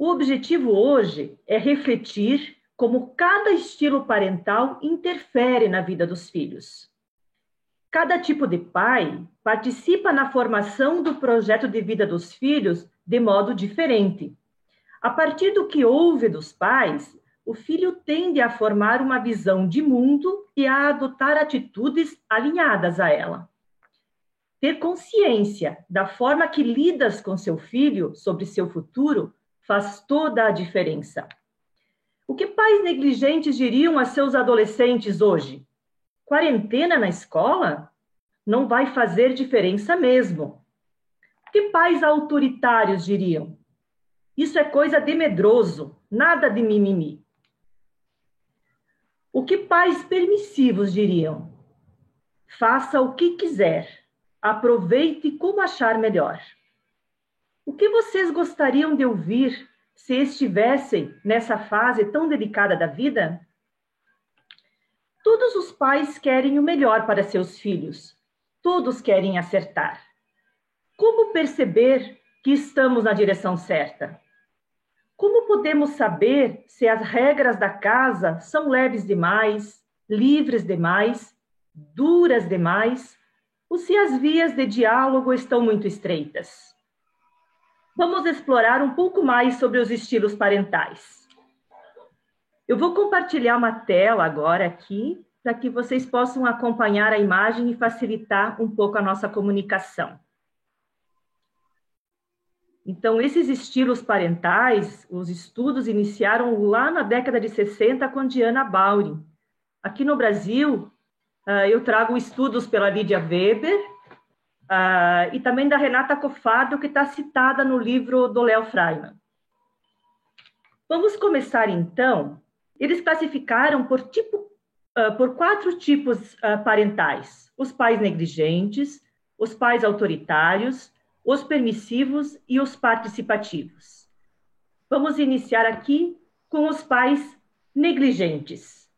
O objetivo hoje é refletir como cada estilo parental interfere na vida dos filhos. Cada tipo de pai participa na formação do projeto de vida dos filhos de modo diferente. A partir do que ouve dos pais, o filho tende a formar uma visão de mundo e a adotar atitudes alinhadas a ela. Ter consciência da forma que lidas com seu filho sobre seu futuro faz toda a diferença. O que pais negligentes diriam a seus adolescentes hoje? Quarentena na escola? Não vai fazer diferença mesmo. O que pais autoritários diriam? Isso é coisa de medroso, nada de mimimi. O que pais permissivos diriam? Faça o que quiser, aproveite como achar melhor. O que vocês gostariam de ouvir se estivessem nessa fase tão delicada da vida? Todos os pais querem o melhor para seus filhos. Todos querem acertar. Como perceber que estamos na direção certa? Como podemos saber se as regras da casa são leves demais, livres demais, duras demais, ou se as vias de diálogo estão muito estreitas? Vamos explorar um pouco mais sobre os estilos parentais. Eu vou compartilhar uma tela agora aqui, para que vocês possam acompanhar a imagem e facilitar um pouco a nossa comunicação. Então, esses estilos parentais, os estudos iniciaram lá na década de 60 com Diana Baurin. Aqui no Brasil, eu trago estudos pela Lydia Weber e também da Renata Cofardo, que está citada no livro do Léo Freiman. Vamos começar, então. Eles classificaram por 4 tipos parentais: os pais negligentes, os pais autoritários, os permissivos e os participativos. Vamos iniciar aqui com os pais negligentes.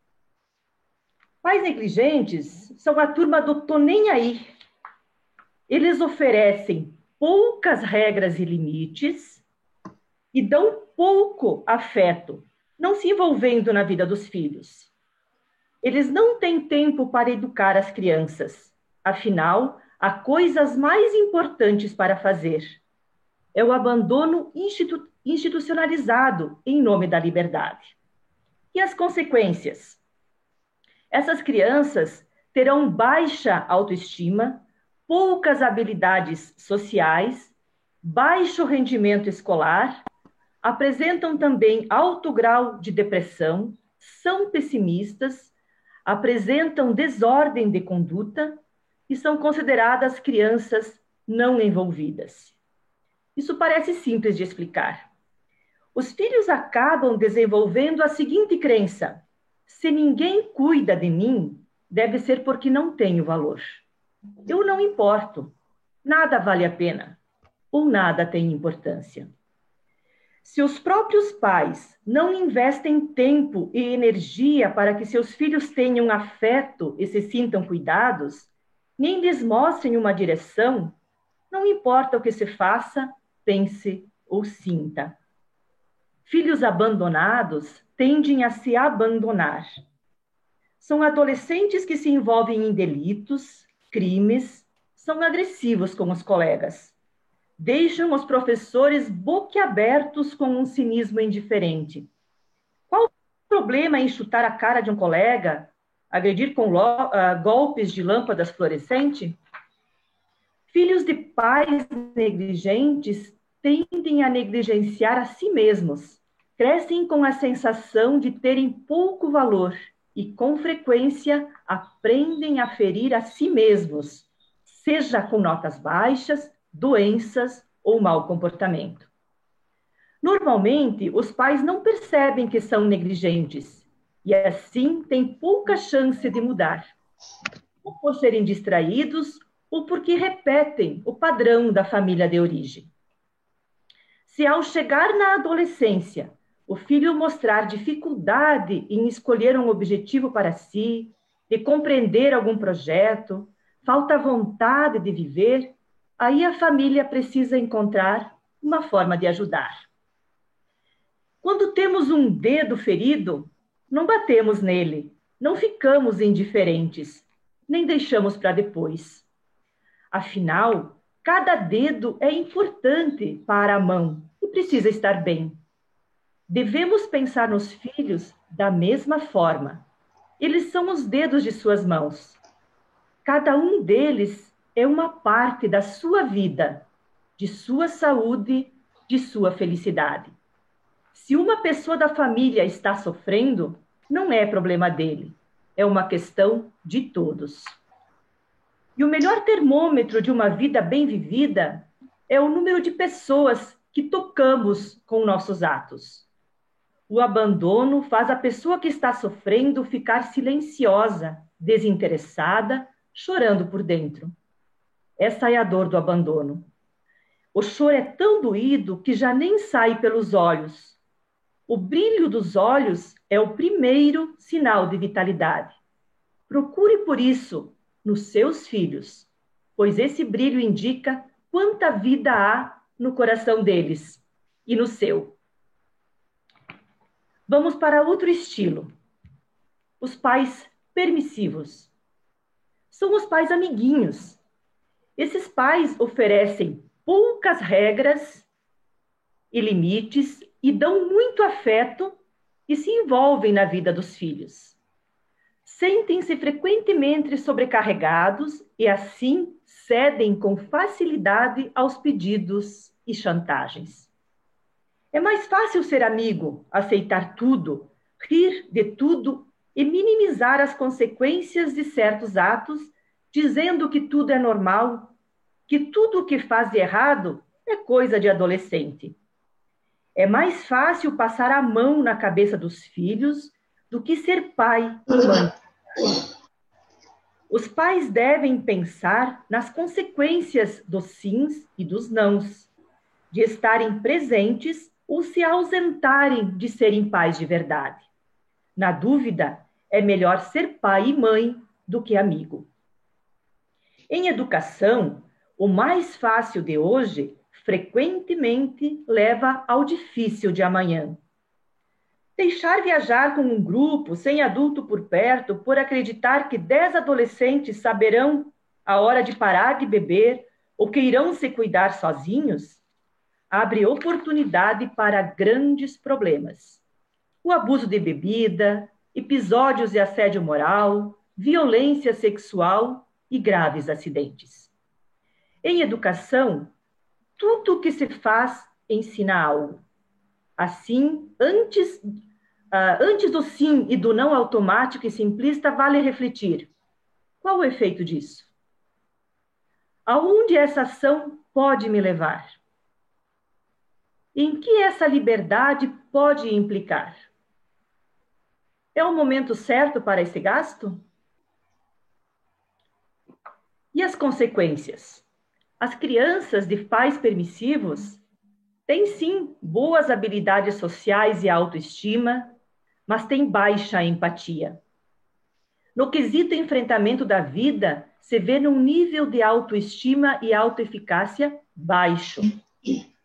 Pais negligentes são a turma do tô nem aí. Eles oferecem poucas regras e limites e dão pouco afeto, não se envolvendo na vida dos filhos. Eles não têm tempo para educar as crianças, afinal, há coisas mais importantes para fazer. É o abandono institucionalizado em nome da liberdade. E as consequências? Essas crianças terão baixa autoestima, poucas habilidades sociais, baixo rendimento escolar, apresentam também alto grau de depressão, são pessimistas, apresentam desordem de conduta e são consideradas crianças não envolvidas. Isso parece simples de explicar. Os filhos acabam desenvolvendo a seguinte crença: se ninguém cuida de mim, deve ser porque não tenho valor. Eu não importo, nada vale a pena, ou nada tem importância. Se os próprios pais não investem tempo e energia para que seus filhos tenham afeto e se sintam cuidados, nem lhes mostrem uma direção, não importa o que se faça, pense ou sinta. Filhos abandonados tendem a se abandonar. São adolescentes que se envolvem em delitos, crimes, são agressivos com os colegas. Deixam os professores boquiabertos com um cinismo indiferente. Qual o problema em chutar a cara de um colega, agredir com golpes de lâmpadas fluorescentes? Filhos de pais negligentes tendem a negligenciar a si mesmos. Crescem com a sensação de terem pouco valor e, com frequência, aprendem a ferir a si mesmos, seja com notas baixas, doenças ou mau comportamento. Normalmente, os pais não percebem que são negligentes e, assim, têm pouca chance de mudar, ou por serem distraídos ou porque repetem o padrão da família de origem. Se, ao chegar na adolescência, o filho mostrar dificuldade em escolher um objetivo para si, de compreender algum projeto, falta vontade de viver, aí a família precisa encontrar uma forma de ajudar. temos um dedo ferido, não batemos nele, não ficamos indiferentes, nem deixamos para depois. Afinal, cada dedo é importante para a mão e precisa estar bem. Devemos pensar nos filhos da mesma forma. Eles são os dedos de suas mãos. Cada um deles é uma parte da sua vida, de sua saúde, de sua felicidade. Se uma pessoa da família está sofrendo, não é problema dele, é uma questão de todos. E o melhor termômetro de uma vida bem vivida é o número de pessoas que tocamos com nossos atos. O abandono faz a pessoa que está sofrendo ficar silenciosa, desinteressada, chorando por dentro. Essa é a dor do abandono. O choro é tão doído que já nem sai pelos olhos. O brilho dos olhos é o primeiro sinal de vitalidade. Procure por isso nos seus filhos, pois esse brilho indica quanta vida há no coração deles e no seu. Vamos para outro estilo. Os pais permissivos. São os pais amiguinhos. Esses pais oferecem poucas regras e limites e dão muito afeto e se envolvem na vida dos filhos. Sentem-se frequentemente sobrecarregados e assim cedem com facilidade aos pedidos e chantagens. É mais fácil ser amigo, aceitar tudo, rir de tudo e minimizar as consequências de certos atos, dizendo que tudo é normal, que tudo o que faz de errado é coisa de adolescente. É mais fácil passar a mão na cabeça dos filhos do que ser pai e mãe. Os pais devem pensar nas consequências dos sims e dos nãos, de estarem presentes ou se ausentarem de serem pais de verdade. Na dúvida, é melhor ser pai e mãe do que amigo. Em educação, o mais fácil de hoje frequentemente leva ao difícil de amanhã. Deixar viajar com um grupo sem adulto por perto por acreditar que 10 adolescentes saberão a hora de parar de beber ou que irão se cuidar sozinhos, abre oportunidade para grandes problemas. O abuso de bebida, episódios de assédio moral, violência sexual e graves acidentes. Em educação, tudo o que se faz ensina algo. Assim, antes do sim e do não automático e simplista, vale refletir. Qual o efeito disso? Aonde essa ação pode me levar? Em que essa liberdade pode implicar? É o momento certo para esse gasto? E as consequências? As crianças de pais permissivos têm sim boas habilidades sociais e autoestima, mas têm baixa empatia. No quesito enfrentamento da vida, se vê num nível de autoestima e autoeficácia baixo.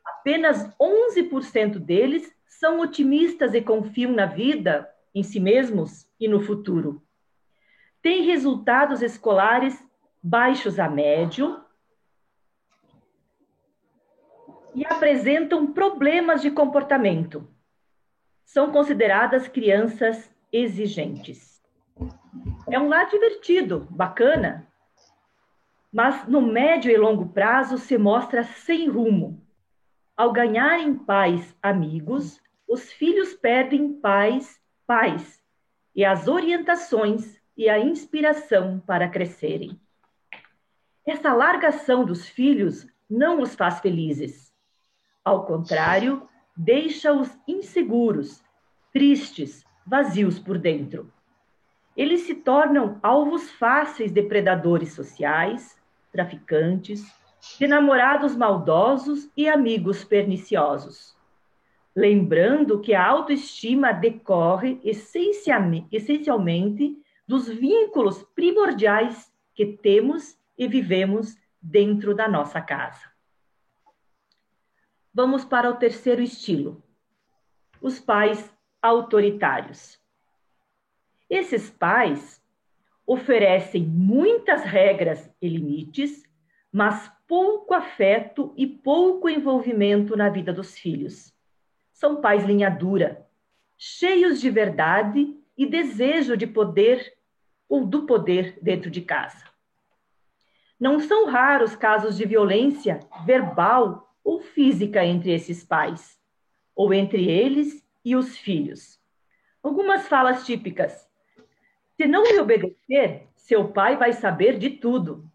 Apenas 11% deles são otimistas e confiam na vida, em si mesmos e no futuro. Têm resultados escolares baixos a médio e apresentam problemas de comportamento. São consideradas crianças exigentes. É um lar divertido, bacana, mas no médio e longo prazo se mostra sem rumo. Ao ganharem pais amigos, os filhos perdem pais e as orientações e a inspiração para crescerem. Essa largação dos filhos não os faz felizes. Ao contrário, deixa-os inseguros, tristes, vazios por dentro. Eles se tornam alvos fáceis de predadores sociais, traficantes, de namorados maldosos e amigos perniciosos. Lembrando que a autoestima decorre essencialmente dos vínculos primordiais que temos e vivemos dentro da nossa casa. Vamos para o terceiro estilo. os pais autoritários. Esses pais oferecem muitas regras e limites, mas pouco afeto e pouco envolvimento na vida dos filhos. São pais linha dura, cheios de verdade e desejo de poder ou do poder dentro de casa. Não são raros casos de violência verbal ou física entre esses pais, ou entre eles e os filhos. Algumas falas típicas: se não me obedecer, seu pai vai saber de tudo.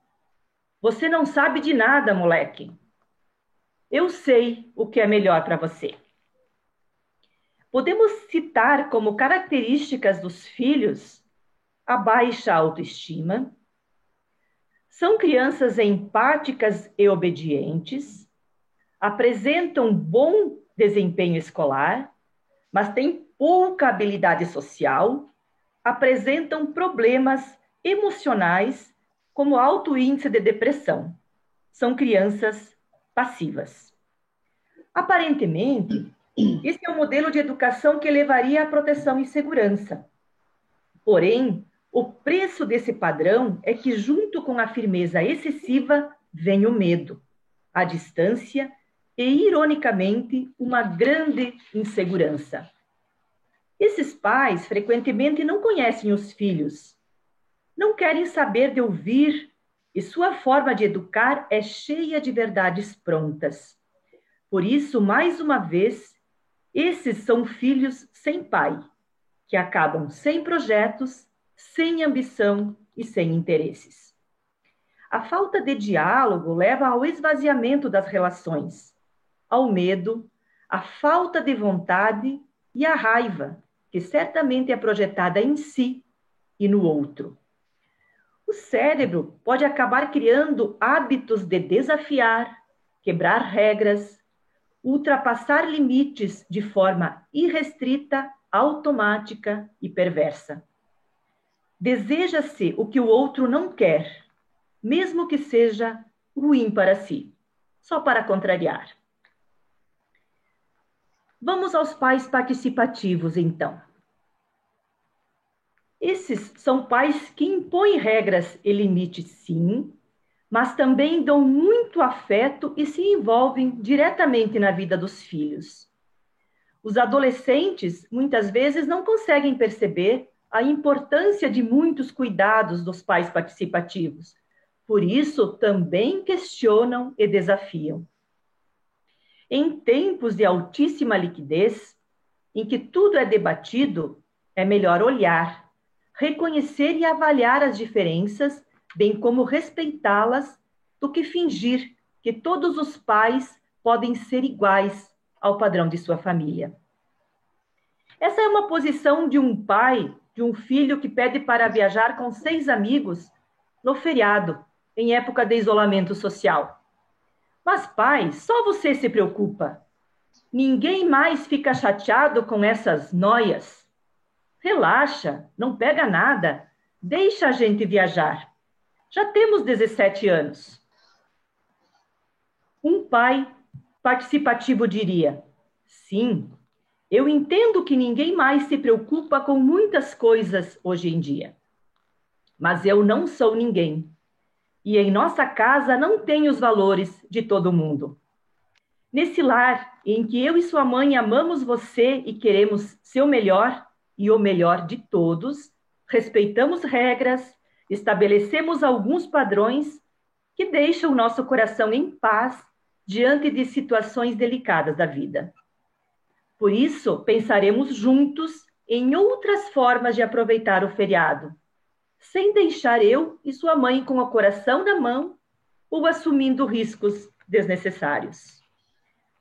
Você não sabe de nada, moleque. Eu sei o que é melhor para você. Podemos citar como características dos filhos a baixa autoestima. São crianças empáticas e obedientes, apresentam bom desempenho escolar, mas têm pouca habilidade social, apresentam problemas emocionais, como alto índice de depressão. São crianças passivas. Aparentemente, esse é o modelo de educação que levaria à proteção e segurança. Porém, o preço desse padrão é que, junto com a firmeza excessiva, vem o medo, a distância e, ironicamente, uma grande insegurança. Esses pais frequentemente não conhecem os filhos, não querem saber de ouvir e sua forma de educar é cheia de verdades prontas. Por isso, mais uma vez, esses são filhos sem pai, que acabam sem projetos, sem ambição e sem interesses. A falta de diálogo leva ao esvaziamento das relações, ao medo, à falta de vontade e à raiva, que certamente é projetada em si e no outro. O cérebro pode acabar criando hábitos de desafiar, quebrar regras, ultrapassar limites de forma irrestrita, automática e perversa. Deseja-se o que o outro não quer, mesmo que seja ruim para si, só para contrariar. Vamos aos pais participativos, então. Esses são pais que impõem regras e limites, sim, mas também dão muito afeto e se envolvem diretamente na vida dos filhos. Os adolescentes, muitas vezes, não conseguem perceber a importância de muitos cuidados dos pais participativos. Por isso, também questionam e desafiam. Em tempos de altíssima liquidez, em que tudo é debatido, é melhor olhar, reconhecer e avaliar as diferenças, bem como respeitá-las, do que fingir que todos os pais podem ser iguais ao padrão de sua família. Essa é uma posição de um pai, de um filho que pede para viajar com 6 amigos no feriado, em época de isolamento social. Mas, pai, só você se preocupa. Ninguém mais fica chateado com essas noias. Relaxa, não pega nada. Deixa a gente viajar. Já temos 17 anos. Um pai participativo diria: sim, eu entendo que ninguém mais se preocupa com muitas coisas hoje em dia. Mas eu não sou ninguém. E em nossa casa não tem os valores de todo mundo. Nesse lar em que eu e sua mãe amamos você e queremos seu melhor e o melhor de todos, respeitamos regras, estabelecemos alguns padrões que deixam o nosso coração em paz diante de situações delicadas da vida. Por isso, pensaremos juntos em outras formas de aproveitar o feriado, sem deixar eu e sua mãe com o coração na mão ou assumindo riscos desnecessários.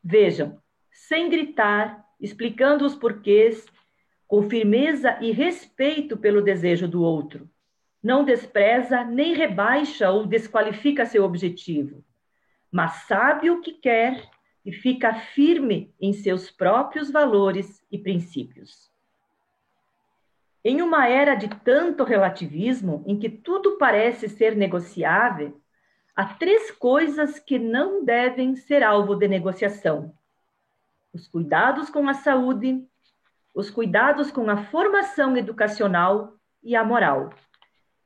Vejam, sem gritar, explicando os porquês, com firmeza e respeito pelo desejo do outro. Não despreza, nem rebaixa ou desqualifica seu objetivo, mas sabe o que quer e fica firme em seus próprios valores e princípios. Em uma era de tanto relativismo, em que tudo parece ser negociável, há 3 coisas que não devem ser alvo de negociação: os cuidados com a saúde, os cuidados com a formação educacional e a moral.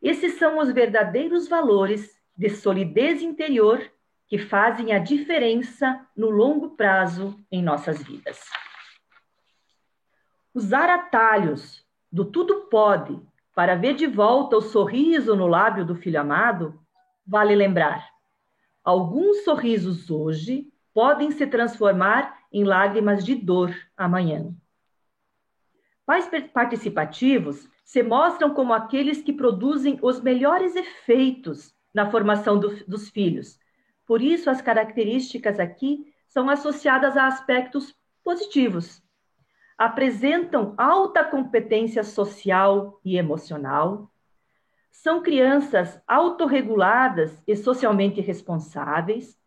Esses são os verdadeiros valores de solidez interior que fazem a diferença no longo prazo em nossas vidas. Usar atalhos do tudo pode para ver de volta o sorriso no lábio do filho amado, vale lembrar. Alguns sorrisos hoje podem se transformar em lágrimas de dor amanhã. Pais participativos se mostram como aqueles que produzem os melhores efeitos na formação dos filhos. Por isso, as características aqui são associadas a aspectos positivos. Apresentam alta competência social e emocional, são crianças autorreguladas e socialmente responsáveis,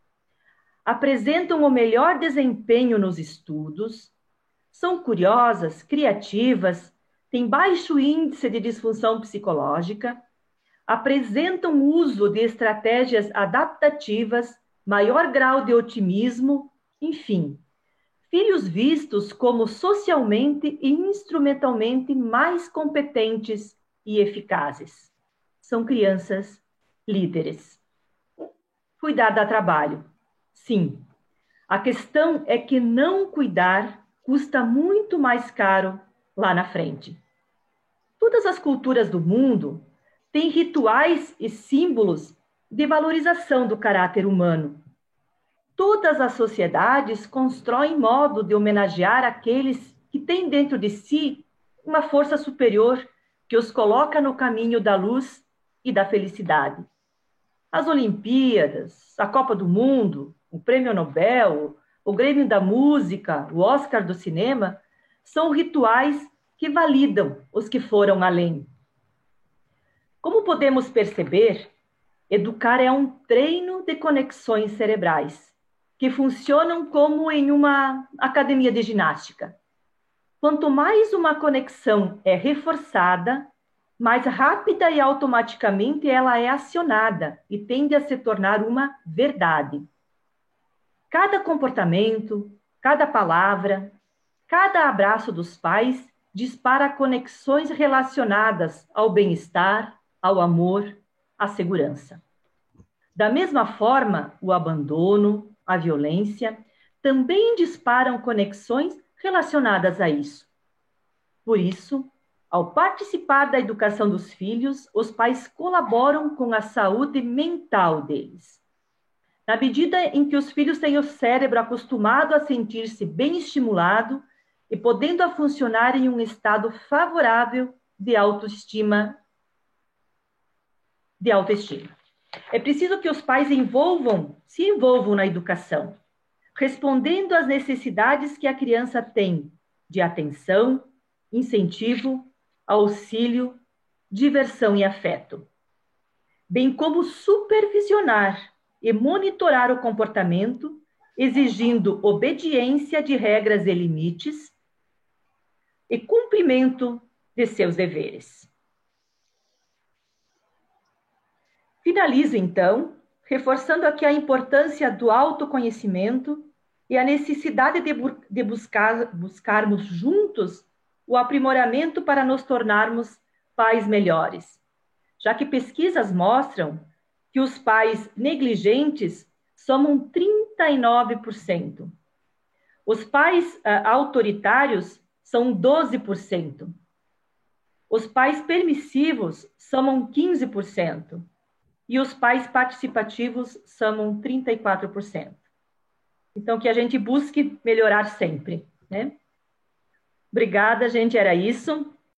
apresentam o melhor desempenho nos estudos, são curiosas, criativas, têm baixo índice de disfunção psicológica, apresentam uso de estratégias adaptativas, maior grau de otimismo, enfim, filhos vistos como socialmente e instrumentalmente mais competentes e eficazes. São crianças líderes. Cuidar dá trabalho. Sim. A questão é que não cuidar custa muito mais caro lá na frente. Todas as culturas do mundo têm rituais e símbolos de valorização do caráter humano. Todas as sociedades constroem modo de homenagear aqueles que têm dentro de si uma força superior que os coloca no caminho da luz e da felicidade. As Olimpíadas, a Copa do Mundo, o Prêmio Nobel, o Grêmio da Música, o Oscar do Cinema, são rituais que validam os que foram além. Como podemos perceber, educar é um treino de conexões cerebrais, que funcionam como em uma academia de ginástica. Quanto mais uma conexão é reforçada, mais rápida e automaticamente ela é acionada e tende a se tornar uma verdade. Cada comportamento, cada palavra, cada abraço dos pais dispara conexões relacionadas ao bem-estar, ao amor, à segurança. Da mesma forma, o abandono, a violência, também disparam conexões relacionadas a isso. Por isso, ao participar da educação dos filhos, os pais colaboram com a saúde mental deles. Na medida em que os filhos têm o cérebro acostumado a sentir-se bem estimulado e podendo a funcionar em um estado favorável de autoestima. É preciso que os pais se envolvam na educação, respondendo às necessidades que a criança tem de atenção, incentivo, auxílio, diversão e afeto, bem como supervisionar e monitorar o comportamento, exigindo obediência de regras e limites e cumprimento de seus deveres. Finalizo, então, reforçando aqui a importância do autoconhecimento e a necessidade de buscarmos juntos o aprimoramento para nos tornarmos pais melhores, já que pesquisas mostram que os pais negligentes somam 39%. Os pais autoritários são 12%. Os pais permissivos somam 15%. E os pais participativos somam 34%. Então, que a gente busque melhorar sempre, né? Obrigada, gente, era isso.